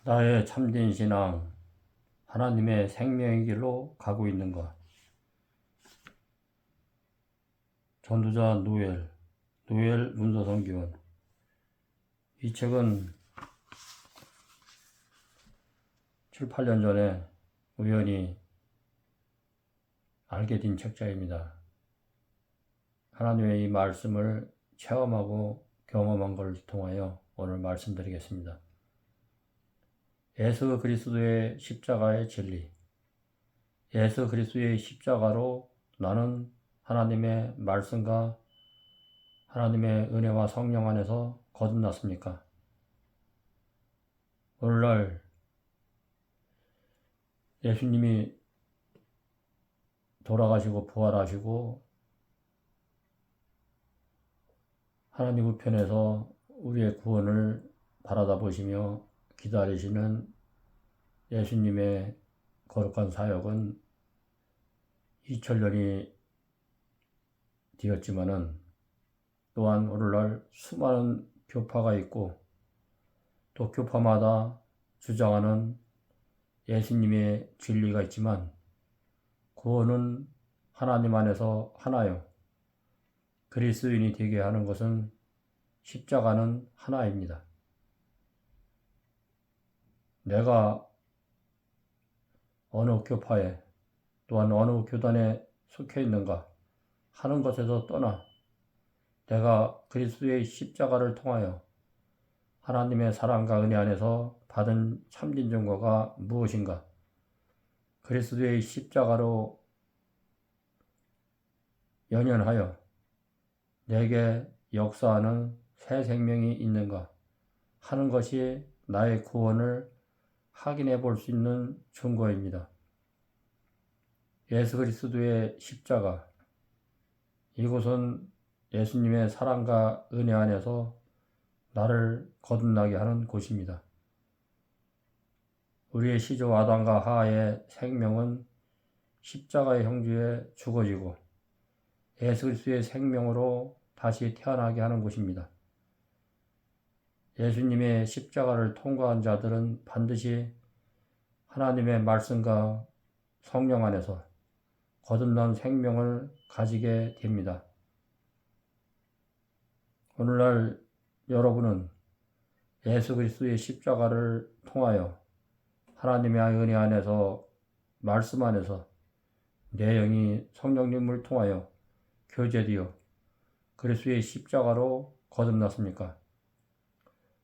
나의 참된 신앙, 하나님의 생명의 길로 가고 있는 것. 전도자 노엘 문서선교원. 이 책은 7, 8년 전에 우연히 알게 된 책자입니다. 하나님의 이 말씀을 체험하고 경험한 것을 통하여 오늘 말씀드리겠습니다. 예수 그리스도의 십자가의 진리. 예수 그리스도의 십자가로 나는 하나님의 말씀과 하나님의 은혜와 성령 안에서 거듭났습니까? 오늘날 예수님이 돌아가시고 부활하시고 하나님 우편에서 우리의 구원을 바라다 보시며 기다리시는 예수님의 거룩한 사역은 2000년이 되었지만은 또한 오늘날 수많은 교파가 있고 또 교파마다 주장하는 예수님의 진리가 있지만 구원은 하나님 안에서 하나요. 그리스도인이 되게 하는 것은 십자가는 하나입니다. 내가 어느 교파에 또한 어느 교단에 속해 있는가 하는 것에서 떠나 내가 그리스도의 십자가를 통하여 하나님의 사랑과 은혜 안에서 받은 참된 증거가 무엇인가? 그리스도의 십자가로 연연하여 내게 역사하는 새 생명이 있는가 하는 것이 나의 구원을 확인해 볼 수 있는 증거입니다. 예수 그리스도의 십자가, 이곳은 예수님의 사랑과 은혜 안에서 나를 거듭나게 하는 곳입니다. 우리의 시조 아담과 하와의 생명은 십자가의 형주에 죽어지고 예수 그리스도의 생명으로 다시 태어나게 하는 곳입니다. 예수님의 십자가를 통과한 자들은 반드시 하나님의 말씀과 성령 안에서 거듭난 생명을 가지게 됩니다. 오늘날 여러분은 예수 그리스도의 십자가를 통하여 하나님의 은혜 안에서 말씀 안에서 내 영이 성령님을 통하여 교제되어 그리스도의 십자가로 거듭났습니까?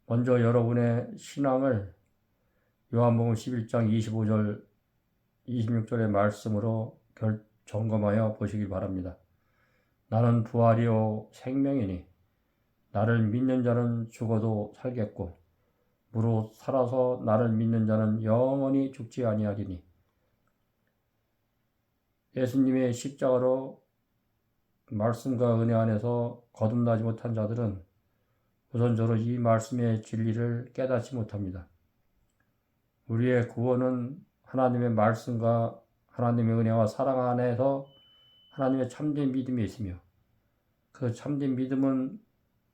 먼저 여러분의 신앙을 요한복음 11장 25절 26절의 말씀으로 점검하여 보시기 바랍니다. 나는 부활이요 생명이니 나를 믿는 자는 죽어도 살겠고 무릇 살아서 나를 믿는 자는 영원히 죽지 아니하리니. 예수님의 십자가로 말씀과 은혜 안에서 거듭나지 못한 자들은 우선적으로 이 말씀의 진리를 깨닫지 못합니다. 우리의 구원은 하나님의 말씀과 하나님의 은혜와 사랑 안에서 하나님의 참된 믿음이 있으며 그 참된 믿음은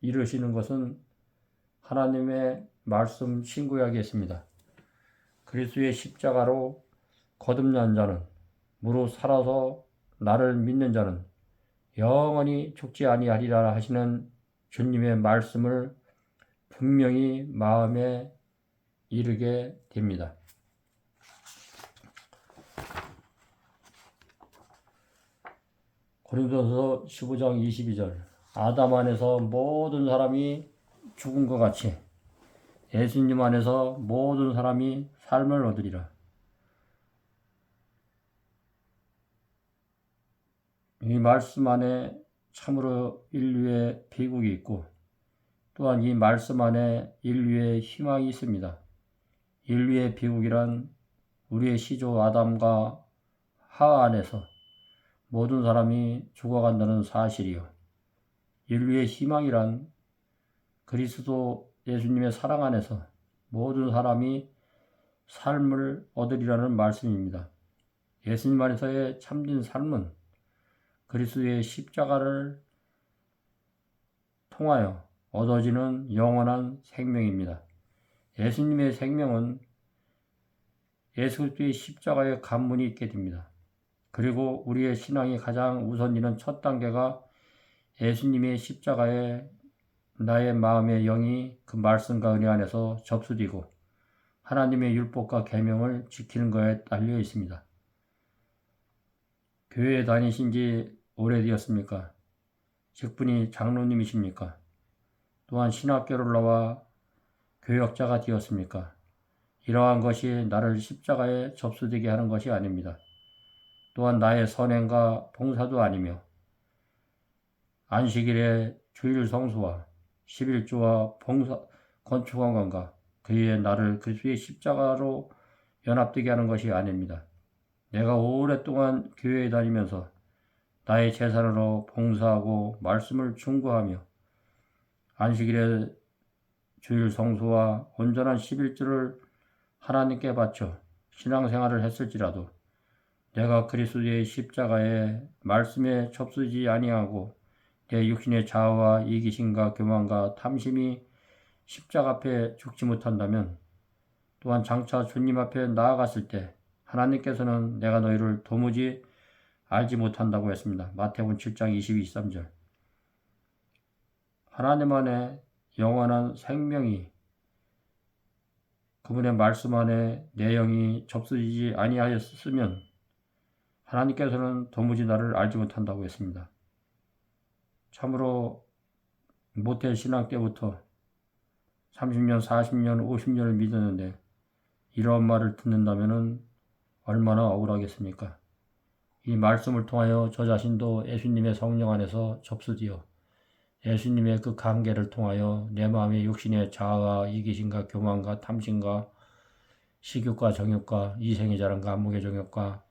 이루시는 것은 하나님의 말씀 신구약에 있습니다. 그리스도의 십자가로 거듭난 자는 무릇 살아서 나를 믿는 자는 영원히 죽지 아니하리라 하시는 주님의 말씀을 분명히 마음에 이르게 됩니다. 고린도서 15장 22절 아담 안에서 모든 사람이 죽은 것 같이 예수님 안에서 모든 사람이 삶을 얻으리라. 이 말씀 안에 참으로 인류의 비극이 있고 또한 이 말씀 안에 인류의 희망이 있습니다. 인류의 비극이란 우리의 시조 아담과 하와 안에서 모든 사람이 죽어간다는 사실이요. 인류의 희망이란 그리스도 예수님의 사랑 안에서 모든 사람이 삶을 얻으리라는 말씀입니다. 예수님 안에서의 참된 삶은 그리스도의 십자가를 통하여 얻어지는 영원한 생명입니다. 예수님의 생명은 예수 그리스도의 십자가의 관문이 있게 됩니다. 그리고 우리의 신앙이 가장 우선이는 첫 단계가 예수님의 십자가에 나의 마음의 영이 그 말씀과 은혜 안에서 접수되고 하나님의 율법과 계명을 지키는 것에 달려 있습니다. 교회에 다니신 지 오래되었습니까? 직분이 장로님이십니까? 또한 신학교를 나와 교역자가 되었습니까? 이러한 것이 나를 십자가에 접수되게 하는 것이 아닙니다. 또한 나의 선행과 봉사도 아니며 안식일의 주일 성수와 11조와 봉사, 건축원관과 그의 나를 그리스도의 십자가로 연합되게 하는 것이 아닙니다. 내가 오랫동안 교회에 다니면서 나의 재산으로 봉사하고 말씀을 충고하며 안식일의 주일 성수와 온전한 11조를 하나님께 바쳐 신앙생활을 했을지라도 내가 그리스도의 십자가의 말씀에 접수지 아니하고 내 육신의 자아와 이기심과 교만과 탐심이 십자가 앞에 죽지 못한다면 또한 장차 주님 앞에 나아갔을 때 하나님께서는 내가 너희를 도무지 알지 못한다고 했습니다. 마태복음 7장 22, 23절. 하나님 안에 영원한 생명이 그분의 말씀 안에 내 영이 접수되지 아니하였으면 하나님께서는 도무지 나를 알지 못한다고 했습니다. 참으로 모태 신앙 때부터 30년, 40년, 50년을 믿었는데 이러한 말을 듣는다면 얼마나 억울하겠습니까? 이 말씀을 통하여 저 자신도 예수님의 성령 안에서 접수되어 예수님의 그 관계를 통하여 내 마음의 육신의 자아와 이기심과 교만과 탐심과 식욕과 정욕과 이생의 자랑과 안목의 정욕과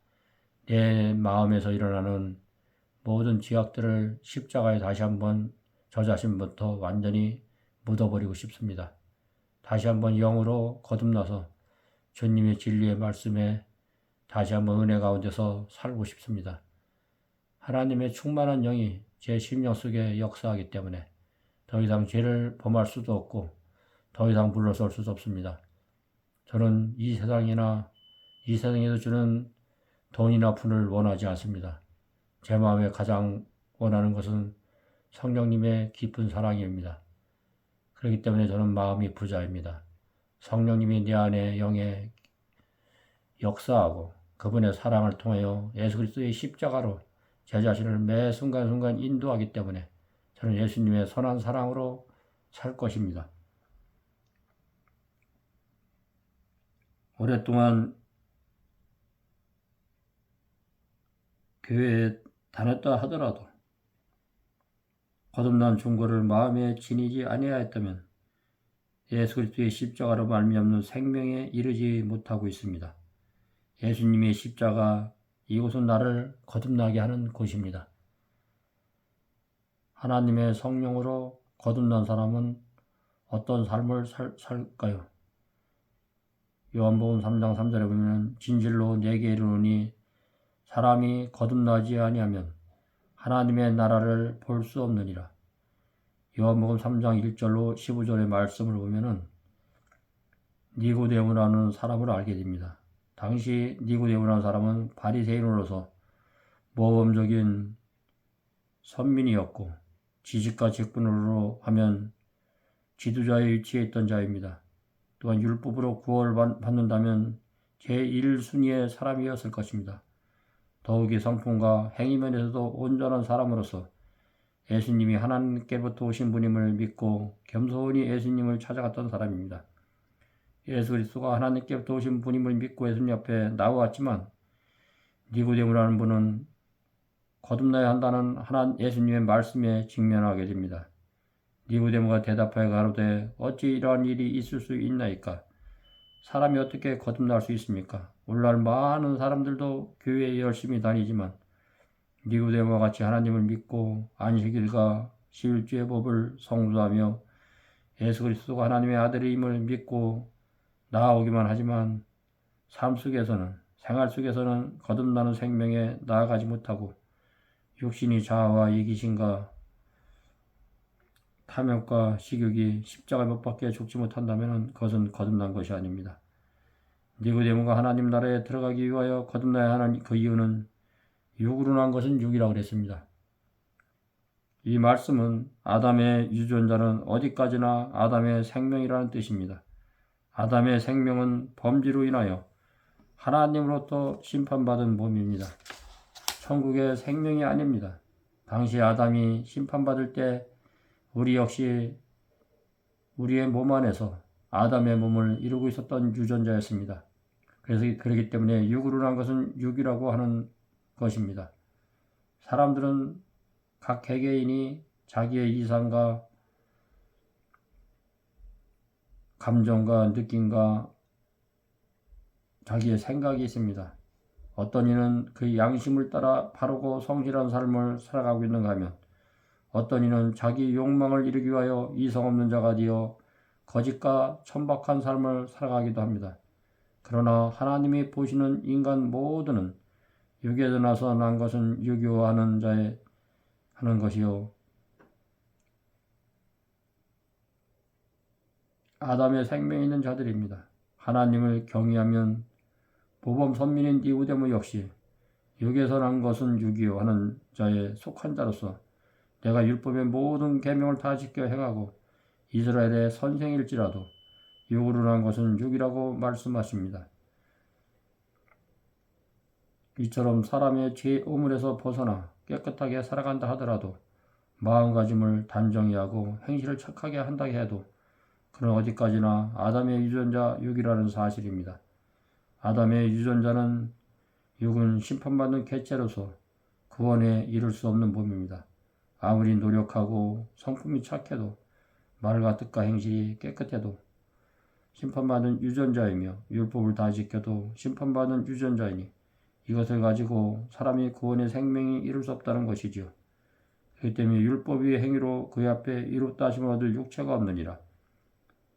내 마음에서 일어나는 모든 죄악들을 십자가에 다시 한번 저 자신부터 완전히 묻어버리고 싶습니다. 다시 한번 영으로 거듭나서 주님의 진리의 말씀에 다시 한번 은혜 가운데서 살고 싶습니다. 하나님의 충만한 영이 제 심령 속에 역사하기 때문에 더 이상 죄를 범할 수도 없고 더 이상 물러설 수도 없습니다. 저는 이 세상에서 주는 돈이나 푼을 원하지 않습니다. 제 마음에 가장 원하는 것은 성령님의 깊은 사랑입니다. 그렇기 때문에 저는 마음이 부자입니다. 성령님이 내 안에 영에 역사하고 그분의 사랑을 통하여 예수 그리스도의 십자가로 제 자신을 매 순간순간 인도하기 때문에 저는 예수님의 선한 사랑으로 살 것입니다. 오랫동안 교회에 다녔다 하더라도 거듭난 중고를 마음에 지니지 아니하였다면 예수 그리스도의 십자가로 말미암는 생명에 이르지 못하고 있습니다. 예수님의 십자가, 이곳은 나를 거듭나게 하는 곳입니다. 하나님의 성령으로 거듭난 사람은 어떤 삶을 살까요? 요한복음 3장 3절에 보면 진실로 내게 이르노니 사람이 거듭나지 아니하면 하나님의 나라를 볼 수 없느니라. 요한복음 3장 1절로 15절의 말씀을 보면은 니고데모라는 사람을 알게 됩니다. 당시 니고데모라는 사람은 바리새인으로서 모범적인 선민이었고 지식과 직분으로 하면 지도자의 위치에 있던 자입니다. 또한 율법으로 구원받는다면 제1순위의 사람이었을 것입니다. 더욱이 성품과 행위면에서도 온전한 사람으로서 예수님이 하나님께부터 오신 분임을 믿고 겸손히 예수님을 찾아갔던 사람입니다. 예수 그리스도가 하나님께부터 오신 분임을 믿고 예수님 앞에 나왔지만 니고데모라는 분은 거듭나야 한다는 예수님의 말씀에 직면하게 됩니다. 니고데모가 대답하여 가로되 어찌 이러한 일이 있을 수 있나이까? 사람이 어떻게 거듭날 수 있습니까? 오늘날 많은 사람들도 교회에 열심히 다니지만 니고데모와 같이 하나님을 믿고 안식일과 11주의 법을 성수하며 예수 그리스도가 하나님의 아들임을 믿고 나아오기만 하지만 삶 속에서는 생활 속에서는 거듭나는 생명에 나아가지 못하고 육신이 자아와 이기심과 탐욕과 식욕이 십자가에 못 박혀 죽지 못한다면 그것은 거듭난 것이 아닙니다. 니고데모가 하나님 나라에 들어가기 위하여 거듭나야 하는 그 이유는 육으로 난 것은 육이라고 그랬습니다. 이 말씀은 아담의 유전자는 어디까지나 아담의 생명이라는 뜻입니다. 아담의 생명은 범죄로 인하여 하나님으로부터 심판받은 몸입니다. 천국의 생명이 아닙니다. 당시 아담이 심판받을 때 우리 역시 우리의 몸 안에서 아담의 몸을 이루고 있었던 유전자였습니다. 그래서 그렇기 때문에 육으로 난 것은 육이라고 하는 것입니다. 사람들은 각 개개인이 자기의 이상과 감정과 느낌과 자기의 생각이 있습니다. 어떤 이는 그 양심을 따라 바르고 성실한 삶을 살아가고 있는가 하면 어떤 이는 자기 욕망을 이루기 위하여 이성 없는 자가 되어 거짓과 천박한 삶을 살아가기도 합니다. 그러나 하나님이 보시는 인간 모두는 육에서 나서 난 것은 유교하는 자의 하는 것이요 아담의 생명이 있는 자들입니다. 하나님을 경외하면 모범 선민인 니고데모 역시 육에서 난 것은 육이요 하는 자에 속한 자로서 내가 율법의 모든 계명을 다 지켜 행하고 이스라엘의 선생일지라도 육으로 난 것은 육이라고 말씀하십니다. 이처럼 사람의 죄 오물에서 벗어나 깨끗하게 살아간다 하더라도 마음가짐을 단정히 하고 행실을 착하게 한다 해도 그는 어디까지나 아담의 유전자 육이라는 사실입니다. 아담의 유전자는 육은 심판받는 객체로서 구원에 이를 수 없는 몸입니다. 아무리 노력하고 성품이 착해도 말과 뜻과 행실이 깨끗해도 심판받는 유전자이며 율법을 다 지켜도 심판받는 유전자이니 이것을 가지고 사람이 구원의 생명이 이룰 수 없다는 것이지요. 그렇기 때문에 율법의 행위로 그의 앞에 이롭다 하심을 얻을 육체가 없느니라.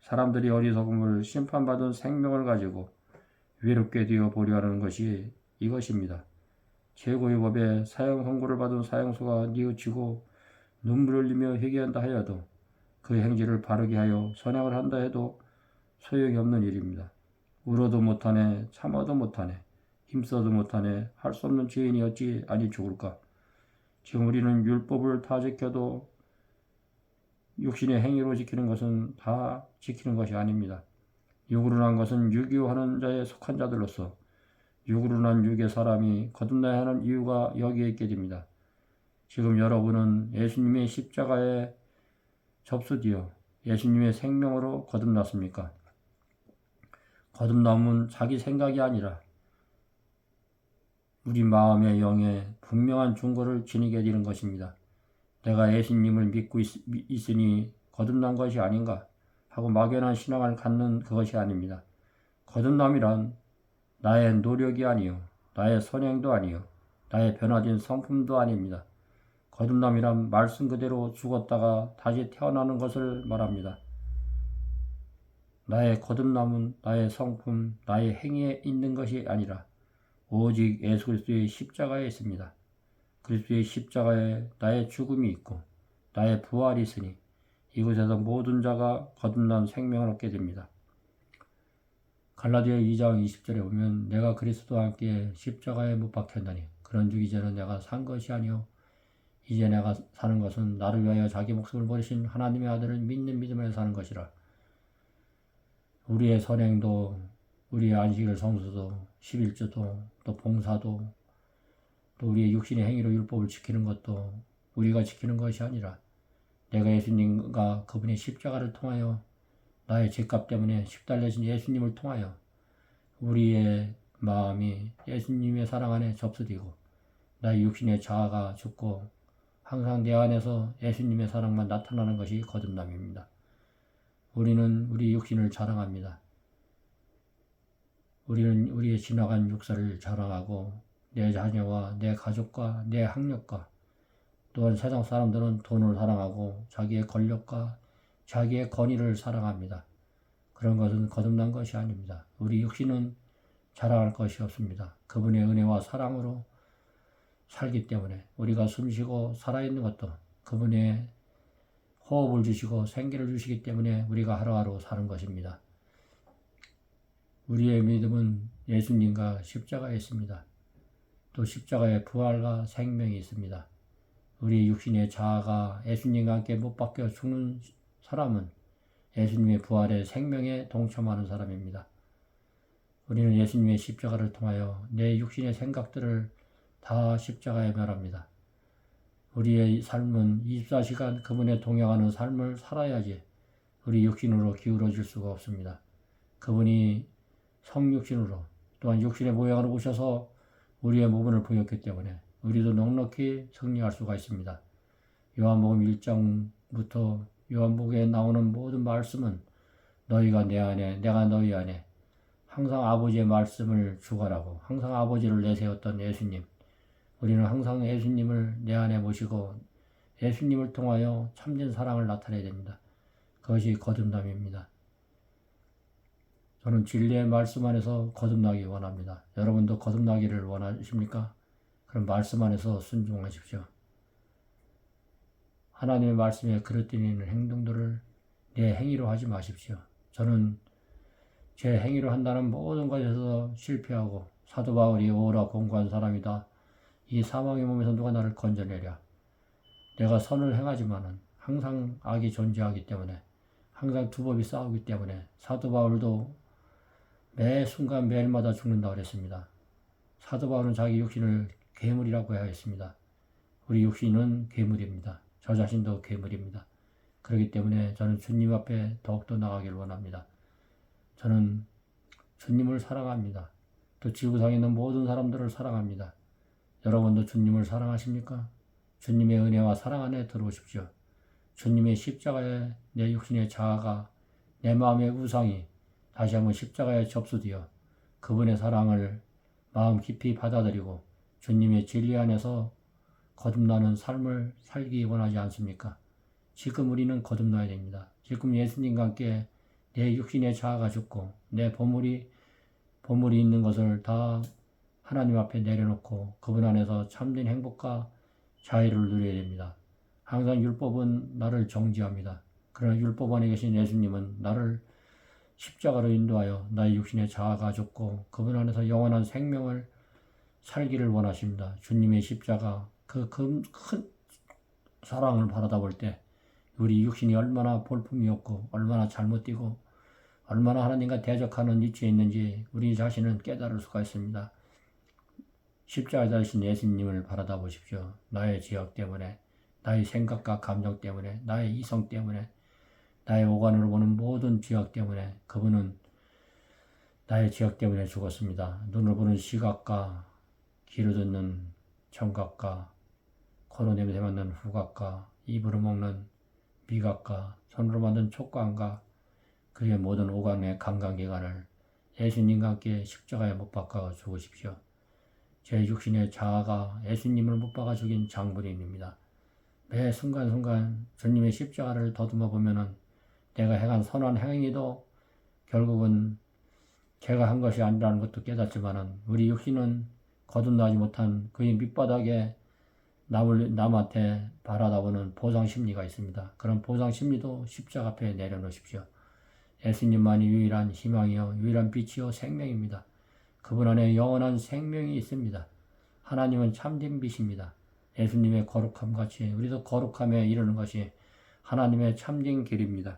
사람들이 어리석음을 심판받은 생명을 가지고 외롭게 되어 보려 하는 것이 이것입니다. 최고의 법에 사형 선고를 받은 사형수가 뉘우치고 눈물을 흘리며 회개한다 하여도 그 행실을 바르게 하여 선행을 한다 해도 소용이 없는 일입니다. 울어도 못하네, 참아도 못하네, 힘써도 못하네, 할 수 없는 죄인이 어찌 아니 죽을까? 지금 우리는 율법을 다 지켜도 육신의 행위로 지키는 것은 다 지키는 것이 아닙니다. 육으로 난 것은 유교하는 자에 속한 자들로서 육으로 난 육의 사람이 거듭나야 하는 이유가 여기에 있게 됩니다. 지금 여러분은 예수님의 십자가에 접수되어 예수님의 생명으로 거듭났습니까? 거듭남은 자기 생각이 아니라 우리 마음의 영에 분명한 증거를 지니게 되는 것입니다. 내가 예수님을 믿고 있으니 거듭난 것이 아닌가 하고 막연한 신앙을 갖는 그것이 아닙니다. 거듭남이란 나의 노력이 아니요 나의 선행도 아니요 나의 변화된 성품도 아닙니다. 거듭남이란 말씀 그대로 죽었다가 다시 태어나는 것을 말합니다. 나의 거듭남은 나의 성품, 나의 행위에 있는 것이 아니라 오직 예수 그리스도의 십자가에 있습니다. 그리스도의 십자가에 나의 죽음이 있고 나의 부활이 있으니 이곳에서 모든 자가 거듭난 생명을 얻게 됩니다. 갈라디아 2장 20절에 보면 내가 그리스도와 함께 십자가에 못 박혔나니 그런즉 이제는 내가 산 것이 아니요 이제 내가 사는 것은 나를 위하여 자기 목숨을 버리신 하나님의 아들을 믿는 믿음에 사는 것이라. 우리의 선행도 우리의 안식일 성수도 11조도 또 봉사도 또 우리의 육신의 행위로 율법을 지키는 것도 우리가 지키는 것이 아니라 내가 예수님과 그분의 십자가를 통하여 나의 죄값 때문에 십달려진 예수님을 통하여 우리의 마음이 예수님의 사랑 안에 접수되고 나의 육신의 자아가 죽고 항상 내 안에서 예수님의 사랑만 나타나는 것이 거듭남입니다. 우리는 우리 육신을 자랑합니다. 우리는 우리의 지나간 육사를 자랑하고 내 자녀와 내 가족과 내 학력과 또한 세상 사람들은 돈을 사랑하고 자기의 권력과 자기의 권위를 사랑합니다. 그런 것은 거듭난 것이 아닙니다. 우리 육신은 자랑할 것이 없습니다. 그분의 은혜와 사랑으로 살기 때문에 우리가 숨쉬고 살아있는 것도 그분의 호흡을 주시고 생기를 주시기 때문에 우리가 하루하루 사는 것입니다. 우리의 믿음은 예수님과 십자가에 있습니다. 또 십자가에 부활과 생명이 있습니다. 우리 육신의 자아가 예수님과 함께 못 박혀 죽는 사람은 예수님의 부활의 생명에 동참하는 사람입니다. 우리는 예수님의 십자가를 통하여 내 육신의 생각들을 다 십자가에 멸합니다. 우리의 삶은 24시간 그분에 동행하는 삶을 살아야지 우리 육신으로 기울어질 수가 없습니다. 그분이 성육신으로 또한 육신의 모양으로 오셔서 우리의 모분을 보였기 때문에 우리도 넉넉히 승리할 수가 있습니다. 요한복음 1장부터 요한복음에 나오는 모든 말씀은 너희가 내 안에 내가 너희 안에 항상 아버지의 말씀을 주관하고 항상 아버지를 내세웠던 예수님, 우리는 항상 예수님을 내 안에 모시고 예수님을 통하여 참된 사랑을 나타내야 됩니다. 그것이 거듭남입니다. 저는 진리의 말씀 안에서 거듭나기 원합니다. 여러분도 거듭나기를 원하십니까? 그럼 말씀 안에서 순종하십시오. 하나님의 말씀에 그릇되는 행동들을 내 행위로 하지 마십시오. 저는 제 행위로 한다는 모든 것에서 실패하고 사도 바울이 오라 공고한 사람이다. 이 사망의 몸에서 누가 나를 건져내랴. 내가 선을 행하지만은 항상 악이 존재하기 때문에 항상 두 법이 싸우기 때문에 사도 바울도 매 순간 매일마다 죽는다고 그랬습니다. 사도 바울은 자기 육신을 괴물이라고 하였습니다. 우리 육신은 괴물입니다. 저 자신도 괴물입니다. 그렇기 때문에 저는 주님 앞에 더욱더 나가길 원합니다. 저는 주님을 사랑합니다. 또 지구상에 있는 모든 사람들을 사랑합니다. 여러분도 주님을 사랑하십니까? 주님의 은혜와 사랑 안에 들어오십시오. 주님의 십자가에 내 육신의 자아가 내 마음의 우상이 다시 한번 십자가에 접수되어 그분의 사랑을 마음 깊이 받아들이고 주님의 진리 안에서 거듭나는 삶을 살기 원하지 않습니까? 지금 우리는 거듭나야 됩니다. 지금 예수님과 함께 내 육신의 자아가 죽고 내 보물이 있는 것을 다 하나님 앞에 내려놓고 그분 안에서 참된 행복과 자유를 누려야 됩니다. 항상 율법은 나를 정지합니다. 그러나 율법 안에 계신 예수님은 나를 십자가로 인도하여 나의 육신의 자아가 죽고 그분 안에서 영원한 생명을 살기를 원하십니다. 주님의 십자가 그 큰 사랑을 바라다 볼 때 우리 육신이 얼마나 볼품이 없고 얼마나 잘못되고 얼마나 하나님과 대적하는 위치에 있는지 우리 자신은 깨달을 수가 있습니다. 십자가에 달리신 예수님을 바라다 보십시오. 나의 죄악 때문에, 나의 생각과 감정 때문에, 나의 이성 때문에, 나의 오간으로 보는 모든 죄악 때문에 그분은 나의 죄악 때문에 죽었습니다. 눈으로 보는 시각과 귀로 듣는 청각과 코로 냄새 맡는 후각과 입으로 먹는 미각과 손으로 만든 촉감과 그의 모든 오간의 감각기관을 예수님과 함께 십자가에 못 박아 죽으십시오. 제 육신의 자아가 예수님을 못 박아 죽인 장본인입니다. 매 순간순간 주님의 십자가를 더듬어 보면은 내가 행한 선한 행위도 결국은 제가 한 것이 아니라는 것도 깨닫지만은 우리 육신은 거듭나지 못한 그의 밑바닥에 남한테 바라다보는 보상심리가 있습니다. 그런 보상심리도 십자가 앞에 내려놓으십시오. 예수님만이 유일한 희망이요 유일한 빛이요 생명입니다. 그분 안에 영원한 생명이 있습니다. 하나님은 참된 빛입니다. 예수님의 거룩함 같이 우리도 거룩함에 이르는 것이 하나님의 참된 길입니다.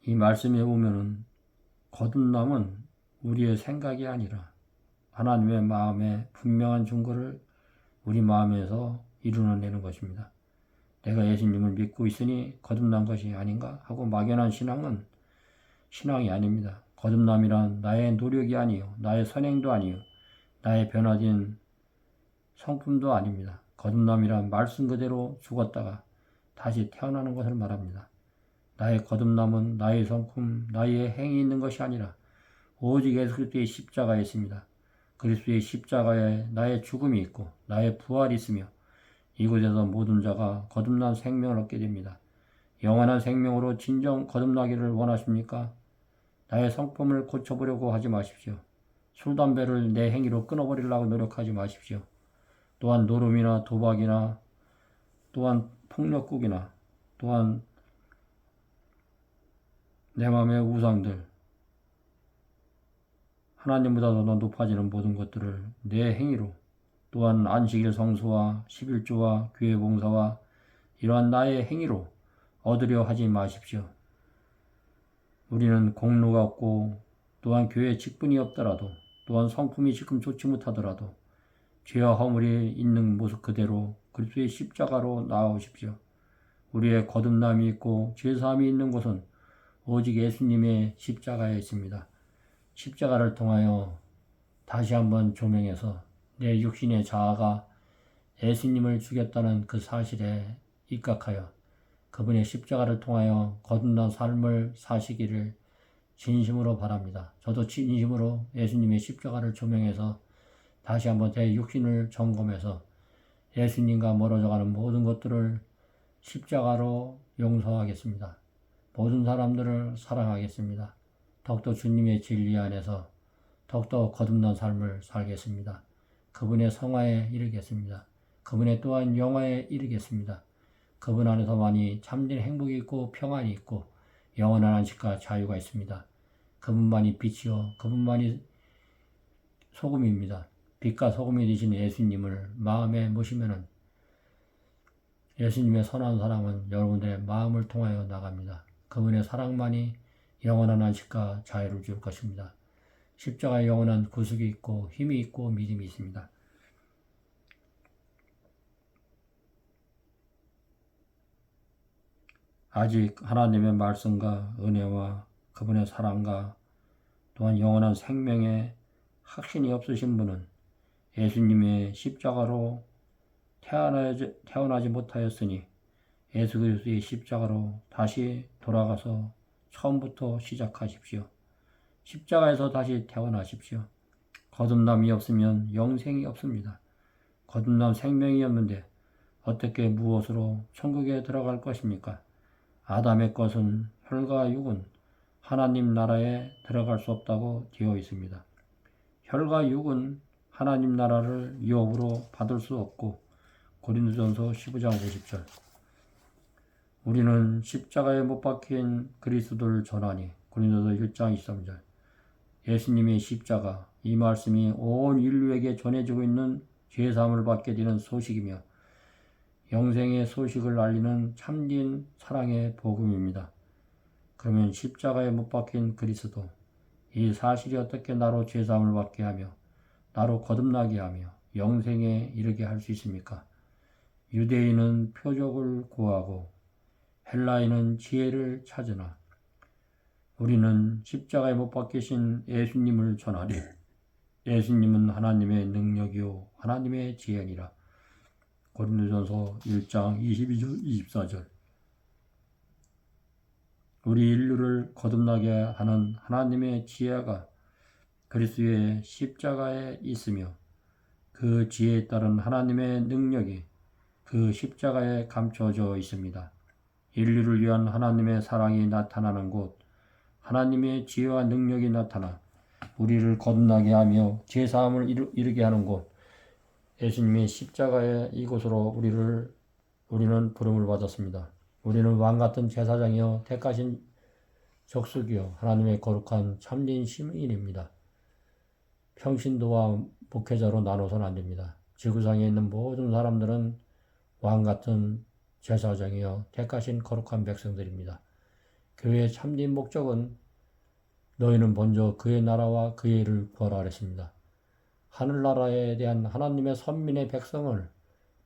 이 말씀에 보면은 거듭남은 우리의 생각이 아니라 하나님의 마음에 분명한 증거를 우리 마음에서 이루어내는 것입니다. 내가 예수님을 믿고 있으니 거듭난 것이 아닌가 하고 막연한 신앙은 신앙이 아닙니다. 거듭남이란 나의 노력이 아니요 나의 선행도 아니요 나의 변화된 성품도 아닙니다. 거듭남이란 말씀 그대로 죽었다가 다시 태어나는 것을 말합니다. 나의 거듭남은 나의 성품, 나의 행위 있는 것이 아니라 오직 예수 그리스도의 십자가에 있습니다. 그리스도의 십자가에 나의 죽음이 있고 나의 부활이 있으며 이곳에서 모든 자가 거듭난 생명을 얻게 됩니다. 영원한 생명으로 진정 거듭나기를 원하십니까? 나의 성품을 고쳐보려고 하지 마십시오. 술, 담배를 내 행위로 끊어버리려고 노력하지 마십시오. 또한 노름이나 도박이나 또한 폭력국이나 또한 내 마음의 우상들, 하나님보다 더 높아지는 모든 것들을 내 행위로, 또한 안식일 성수와 11조와 교회 봉사와 이러한 나의 행위로 얻으려 하지 마십시오. 우리는 공로가 없고 또한 교회 직분이 없더라도, 또한 성품이 지금 좋지 못하더라도 죄와 허물이 있는 모습 그대로 그리스도의 십자가로 나아오십시오. 우리의 거듭남이 있고 죄사함이 있는 곳은 오직 예수님의 십자가에 있습니다. 십자가를 통하여 다시 한번 조명해서 내 육신의 자아가 예수님을 죽였다는 그 사실에 입각하여 그분의 십자가를 통하여 거듭난 삶을 사시기를 진심으로 바랍니다. 저도 진심으로 예수님의 십자가를 조명해서 다시 한번 제 육신을 점검해서 예수님과 멀어져가는 모든 것들을 십자가로 용서하겠습니다. 모든 사람들을 사랑하겠습니다. 더욱더 주님의 진리 안에서 더욱더 거듭난 삶을 살겠습니다. 그분의 성화에 이르겠습니다. 그분의 또한 영화에 이르겠습니다. 그분 안에서만이 참된 행복이 있고 평안이 있고 영원한 안식과 자유가 있습니다. 그분만이 빛이요 그분만이 소금입니다. 빛과 소금이 되신 예수님을 마음에 모시면은 예수님의 선한 사랑은 여러분들의 마음을 통하여 나갑니다. 그분의 사랑만이 영원한 안식과 자유를 줄 것입니다. 십자가에 영원한 구속이 있고 힘이 있고 믿음이 있습니다. 아직 하나님의 말씀과 은혜와 그분의 사랑과 또한 영원한 생명의 확신이 없으신 분은 예수님의 십자가로 태어나지 못하였으니 예수 그리스도의 십자가로 다시 돌아가서 처음부터 시작하십시오. 십자가에서 다시 태어나십시오. 거듭남이 없으면 영생이 없습니다. 거듭남 생명이 없는데 어떻게 무엇으로 천국에 들어갈 것입니까? 아담의 것은 혈과 육은 하나님 나라에 들어갈 수 없다고 되어 있습니다. 혈과 육은 하나님 나라를 유업으로 받을 수 없고 고린도전서 15장 50절 우리는 십자가에 못 박힌 그리스도를 전하니 고린도서 1장 23절 예수님의 십자가 이 말씀이 온 인류에게 전해지고 있는 죄사함을 받게 되는 소식이며 영생의 소식을 알리는 참된 사랑의 복음입니다. 그러면 십자가에 못 박힌 그리스도 이 사실이 어떻게 나로 죄사함을 받게 하며 나로 거듭나게 하며 영생에 이르게 할 수 있습니까? 유대인은 표적을 구하고 헬라인은 지혜를 찾으나 우리는 십자가에 못 박히신 예수님을 전하리. 예수님은 하나님의 능력이요 하나님의 지혜니라. 고린도전서 1장 22절 24절 우리 인류를 거듭나게 하는 하나님의 지혜가 그리스도의 십자가에 있으며 그 지혜에 따른 하나님의 능력이 그 십자가에 감춰져 있습니다. 인류를 위한 하나님의 사랑이 나타나는 곳, 하나님의 지혜와 능력이 나타나 우리를 거듭나게 하며 죄사함을 이루게 하는 곳, 예수님의 십자가의 이곳으로 우리는 부름을 받았습니다. 우리는 왕같은 제사장이요 택하신 족속이요 하나님의 거룩한 참된 시민입니다. 평신도와 목회자로 나눠서는 안 됩니다. 지구상에 있는 모든 사람들은 왕같은 제사장이요 택하신 거룩한 백성들입니다. 교회의 참된 목적은 너희는 먼저 그의 나라와 그의 일을 구하라 그랬습니다. 하늘나라에 대한 하나님의 선민의 백성을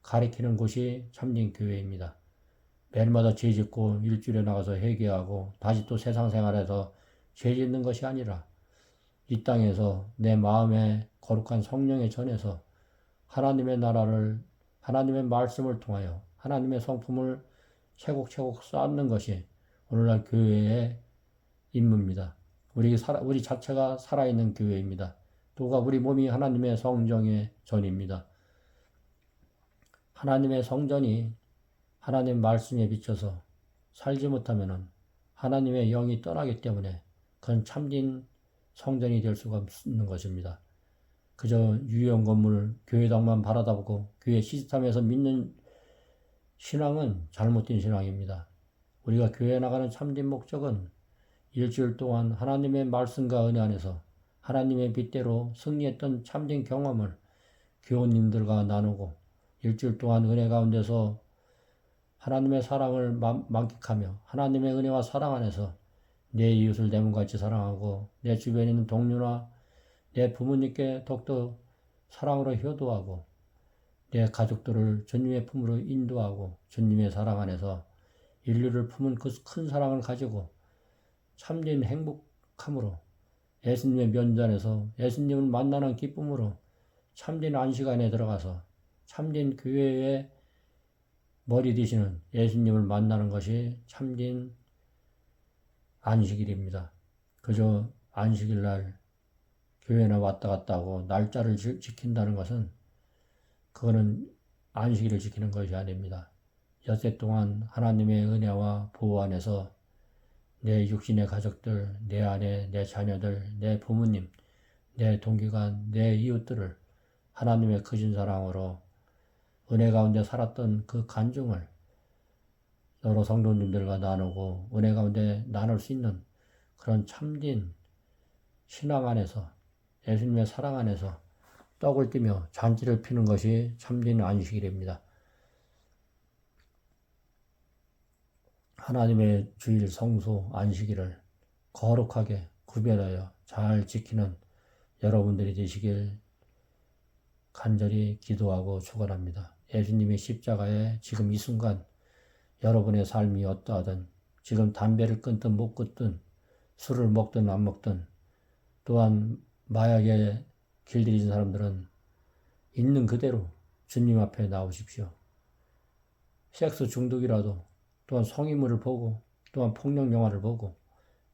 가리키는 곳이 참된 교회입니다. 매일마다 죄 짓고 일주일에 나가서 회개하고 다시 또 세상 생활에서 죄 짓는 것이 아니라 이 땅에서 내 마음에 거룩한 성령에 전해서 하나님의 나라를 하나님의 말씀을 통하여 하나님의 성품을 채곡채곡 쌓는 것이 오늘날 교회의 임무입니다. 우리 자체가 살아있는 교회입니다. 또가 우리 몸이 하나님의 성전의 전입니다. 하나님의 성전이 하나님 말씀에 비춰서 살지 못하면 하나님의 영이 떠나기 때문에 그건 참된 성전이 될 수가 없는 것입니다. 그저 유형 건물, 교회당만 바라다보고 교회 시스템에서 믿는 신앙은 잘못된 신앙입니다. 우리가 교회에 나가는 참된 목적은 일주일 동안 하나님의 말씀과 은혜 안에서 하나님의 빛대로 승리했던 참된 경험을 교우님들과 나누고 일주일 동안 은혜 가운데서 하나님의 사랑을 만끽하며 하나님의 은혜와 사랑 안에서 내 이웃을 내 몸같이 사랑하고 내 주변에 있는 동료나 내 부모님께 더욱더 사랑으로 효도하고 내 가족들을 주님의 품으로 인도하고 주님의 사랑 안에서 인류를 품은 그 큰 사랑을 가지고 참된 행복함으로 예수님의 면전에서 예수님을 만나는 기쁨으로 참된 안식 안에 들어가서 참된 교회의 머리 되시는 예수님을 만나는 것이 참된 안식일입니다. 그저 안식일 날 교회나 왔다 갔다 하고 날짜를 지킨다는 것은 그거는 안식일을 지키는 것이 아닙니다. 엿새 동안 하나님의 은혜와 보호 안에서 내 육신의 가족들, 내 아내, 내 자녀들, 내 부모님, 내 동기관, 내 이웃들을 하나님의 크신 사랑으로 은혜 가운데 살았던 그 간증을 여러 성도님들과 나누고 은혜 가운데 나눌 수 있는 그런 참된 신앙 안에서 예수님의 사랑 안에서 떡을 띠며 잔치를 피는 것이 참된 안식일입니다. 하나님의 주일 성소 안식일을 거룩하게 구별하여 잘 지키는 여러분들이 되시길 간절히 기도하고 축원합니다. 예수님의 십자가에 지금 이 순간 여러분의 삶이 어떠하든 지금 담배를 끊든 못 끊든 술을 먹든 안 먹든 또한 마약에 길들이진 사람들은 있는 그대로 주님 앞에 나오십시오. 섹스 중독이라도 또한 성인물을 보고 또한 폭력 영화를 보고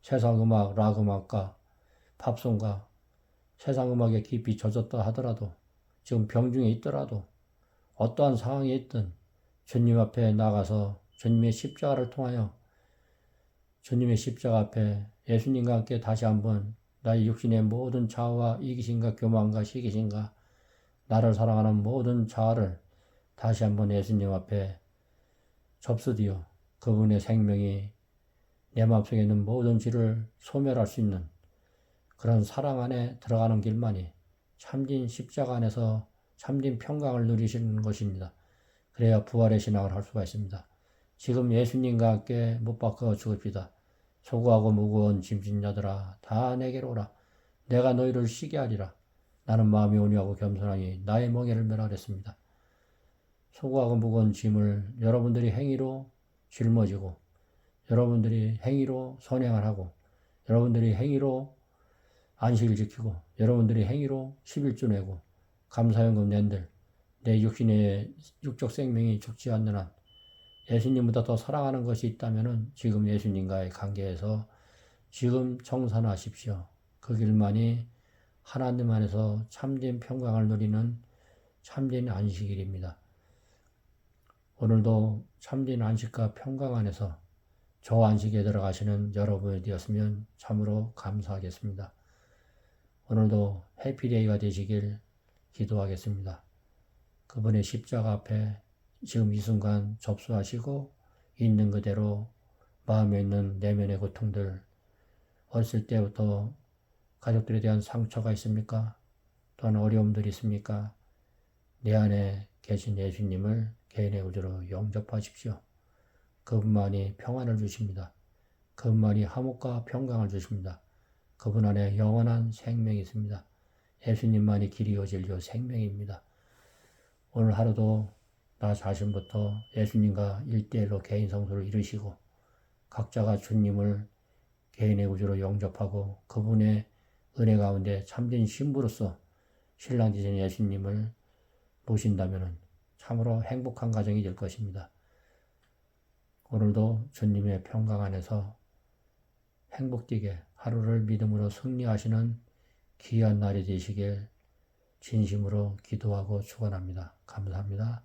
세상 음악, 락 음악과 팝송과 세상 음악에 깊이 젖었다 하더라도 지금 병중에 있더라도 어떠한 상황에 있든 주님 앞에 나가서 주님의 십자가를 통하여 주님의 십자가 앞에 예수님과 함께 다시 한번 나의 육신의 모든 자아와 이기심과 교만과 시기심과 나를 사랑하는 모든 자아를 다시 한번 예수님 앞에 접수되어 그분의 생명이 내 마음속에 있는 모든 죄를 소멸할 수 있는 그런 사랑 안에 들어가는 길만이 참진 십자가 안에서 참진 평강을 누리시는 것입니다. 그래야 부활의 신앙을 할 수가 있습니다. 지금 예수님과 함께 못 박혀 죽읍시다. 수고하고 무거운 짐진 자들아 다 내게로 오라. 내가 너희를 쉬게 하리라. 나는 마음이 온유하고 겸손하니 나의 멍에를 멸하겠습니다. 수고하고 무거운 짐을 여러분들이 행위로 짊어지고 여러분들이 행위로 선행을 하고 여러분들이 행위로 안식일 지키고 여러분들이 행위로 11조 내고 감사연금 낸들 내 육신의 육적 생명이 죽지 않는 한 예수님보다 더 사랑하는 것이 있다면 지금 예수님과의 관계에서 지금 정산하십시오. 그 길만이 하나님 안에서 참된 평강을 누리는 참된 안식일입니다. 오늘도 참된 안식과 평강 안에서 저 안식에 들어가시는 여러분이 되었으면 참으로 감사하겠습니다. 오늘도 해피데이가 되시길 기도하겠습니다. 그분의 십자가 앞에 지금 이 순간 접수하시고 있는 그대로 마음에 있는 내면의 고통들 어렸을 때부터 가족들에 대한 상처가 있습니까? 또한 어려움들이 있습니까? 내 안에 계신 예수님을 개인의 구주로 영접하십시오. 그분만이 평안을 주십니다. 그분만이 화목과 평강을 주십니다. 그분 안에 영원한 생명이 있습니다. 예수님만이 길이요 진리요 생명입니다. 오늘 하루도 나 자신부터 예수님과 1대1로 개인 성소를 이루시고 각자가 주님을 개인의 구주로 영접하고 그분의 은혜 가운데 참된 신부로서 신랑 되신 예수님을 모신다면 참으로 행복한 가정이 될 것입니다. 오늘도 주님의 평강 안에서 행복되게 하루를 믿음으로 승리하시는 귀한 날이 되시길 진심으로 기도하고 축원합니다. 감사합니다.